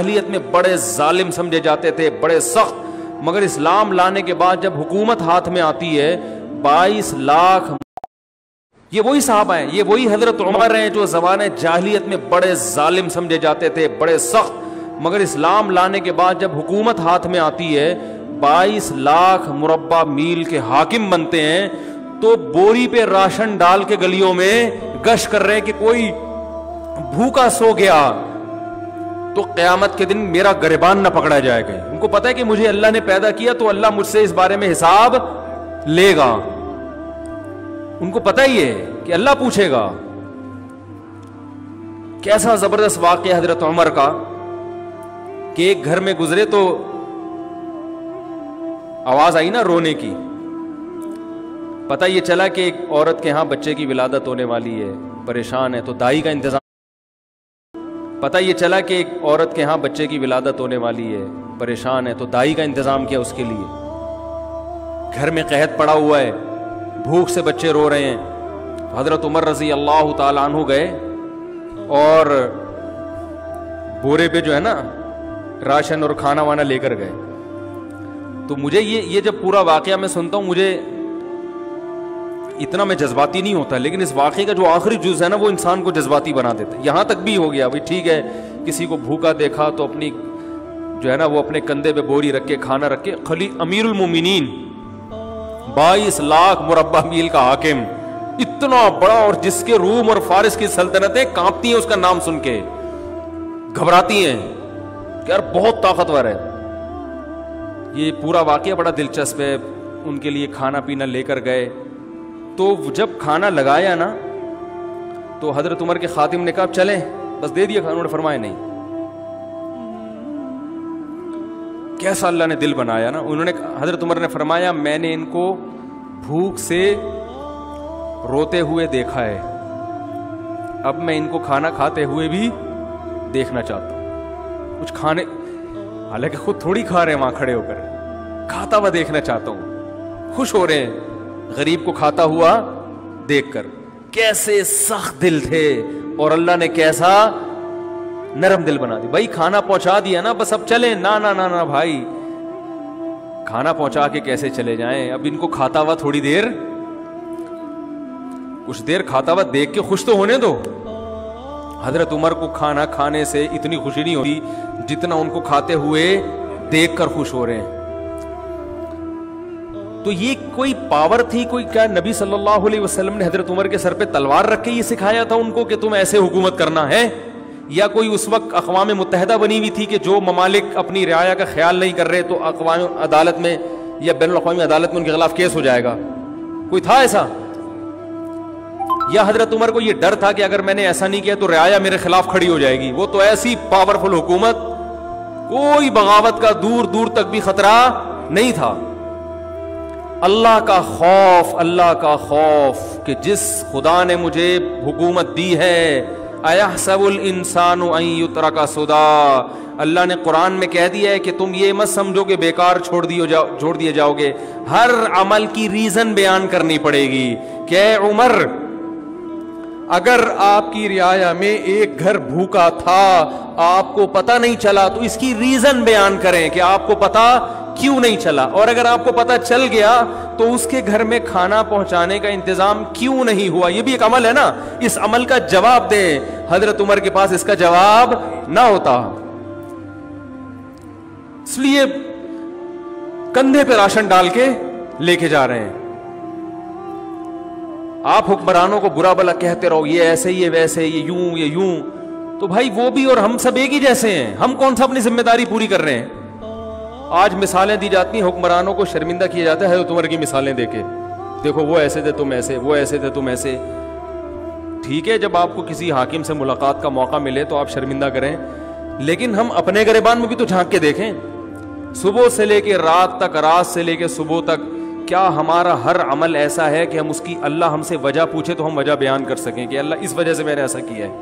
जाहिलियत में बड़े जालिम समझे जाते थे, बड़े सख्त, मगर इस्लाम लाने के बाद जब हुकूमत हाथ में आती है 22 लाख, ये वही साहबा हैं, ये वही हजरत उमर हैं जो ज़माने जाहिलियत में बड़े जालिम समझे जाते थे, बड़े सख्त, मगर इस्लाम लाने के बाद जब हुकूमत हाथ में आती है 22 लाख मुरब्बा मील के हाकिम बनते हैं। तो बोरी पे राशन डाल के गलियों में गश्त कर रहे हैं कि कोई भूखा सो गया तो क़यामत के दिन मेरा गिरबान ना पकड़ा जाएगा। उनको पता है कि मुझे अल्लाह ने पैदा किया तो अल्लाह मुझसे इस बारे में हिसाब लेगा। उनको पता ही है कि अल्लाह पूछेगा। कैसा जबरदस्त वाक़या हजरत उमर का कि एक घर में गुजरे तो आवाज आई ना रोने की। पता ये चला कि एक औरत के यहां बच्चे की विलादत होने वाली है, परेशान है, तो दाई का इंतजाम। पता ये चला कि एक औरत के यहां बच्चे की विलादत होने वाली है, परेशान है, तो दाई का इंतजाम किया उसके लिए। घर में कहत पड़ा हुआ है, भूख से बच्चे रो रहे हैं। हजरत उमर रजी अल्लाह ताला अन्हु गए और बोरे पे जो है ना राशन और खाना वाना लेकर गए। तो मुझे ये जब पूरा वाकया मैं सुनता हूं, मुझे इतना मैं जज्बाती नहीं होता, लेकिन इस वाकये का जो आखिरी जुज़ है ना वो इंसान को जज्बाती बना देता है। यहाँ तक भी हो गया भाई, ठीक है, किसी को भूखा देखा तो अपनी जो है ना वो अपने कंधे पे बोरी रख के खाना रख के, खली अमीरुल मोमिनीन 22 लाख मुरब्बा मील का हाकिम, इतना बड़ा, और जिसके रूम और फारिस की सल्तनतें कांपती हैं उसका नाम सुन के, घबराती हैं कि यार बहुत ताकतवर है। ये पूरा वाकया बड़ा दिलचस्प है। उनके लिए खाना पीना लेकर गए, तो जब खाना लगाया ना तो हजरत उमर के खातिम ने कहा चलें, बस दे दिया खाना। उन्होंने फरमाया नहीं। कैसा अल्लाह ने दिल बनाया ना। उन्होंने, हजरत उमर ने फरमाया मैंने इनको भूख से रोते हुए देखा है, अब मैं इनको खाना खाते हुए भी देखना चाहता हूं। कुछ खाने, हालांकि खुद थोड़ी खा रहे हैं वहां खड़े होकर, खाता हुआ देखना चाहता हूं। खुश हो रहे हैं गरीब को खाता हुआ देखकर। कैसे सख्त दिल थे और अल्लाह ने कैसा नरम दिल बना दी। भाई खाना पहुंचा दिया ना, बस अब चले। ना ना ना ना भाई, खाना पहुंचा के कैसे चले जाएं, अब इनको खाता हुआ थोड़ी देर, कुछ देर खाता हुआ देख के खुश तो होने दो। हजरत उमर को खाना खाने से इतनी खुशी नहीं होती जितना उनको खाते हुए देखकर खुश हो रहे हैं। तो ये कोई पावर थी, कोई क्या नबी सल्लल्लाहु अलैहि वसल्लम ने हजरत उमर के सर पे तलवार रख के ये सिखाया था उनको कि तुम ऐसे हुकूमत करना है? या कोई उस वक्त अक़वाम मुत्तहिदा बनी हुई थी कि जो ममालिक अपनी रियाया का ख्याल नहीं कर रहे तो अक़वाम अदालत में या बैनुल अक़वामी अदालत में उनके खिलाफ केस हो जाएगा? कोई था ऐसा? या हजरत उमर को यह डर था कि अगर मैंने ऐसा नहीं किया तो रियाया मेरे खिलाफ खड़ी हो जाएगी? वो तो ऐसी पावरफुल हुकूमत, कोई बगावत का दूर दूर तक भी खतरा नहीं था। अल्लाह का खौफ, अल्लाह का खौफ कि जिस खुदा ने मुझे हुकूमत दी है, अयहसबुल इंसानु अन युतरका सुदा, अल्लाह ने कुरान में कह दिया है कि तुम ये मत समझो कि बेकार छोड़ दिए जाओगे। हर अमल की रीजन बयान करनी पड़ेगी कि उमर, अगर आपकी रियाया में एक घर भूखा था, आपको पता नहीं चला, तो इसकी रीजन बयान करें कि आपको पता क्यों नहीं चला, और अगर आपको पता चल गया तो उसके घर में खाना पहुंचाने का इंतजाम क्यों नहीं हुआ। यह भी एक अमल है ना, इस अमल का जवाब दें। हजरत उमर के पास इसका जवाब ना होता, इसलिए कंधे पे राशन डाल के लेके जा रहे हैं। आप हुक्मरानों को बुरा भला कहते रहो, ये ऐसे, ये वैसे, ये यूं, ये यूं, तो भाई वो भी और हम सब एक ही जैसे हैं। हम कौन सा अपनी जिम्मेदारी पूरी कर रहे हैं? आज मिसालें दी जाती हैं, हुक्मरानों को शर्मिंदा किया जाता है हज़रत उमर की मिसालें देके, देखो वो ऐसे थे तुम ऐसे, वो ऐसे थे तुम ऐसे। ठीक है, जब आपको किसी हाकिम से मुलाकात का मौका मिले तो आप शर्मिंदा करें, लेकिन हम अपने गिरबान में भी तो झांक के देखें। सुबह से लेके रात तक, रात से लेके सुबह तक, क्या हमारा हर अमल ऐसा है कि हम उसकी, अल्लाह हमसे वजह पूछे तो हम वजह बयान कर सकें कि अल्लाह इस वजह से मैंने ऐसा किया है?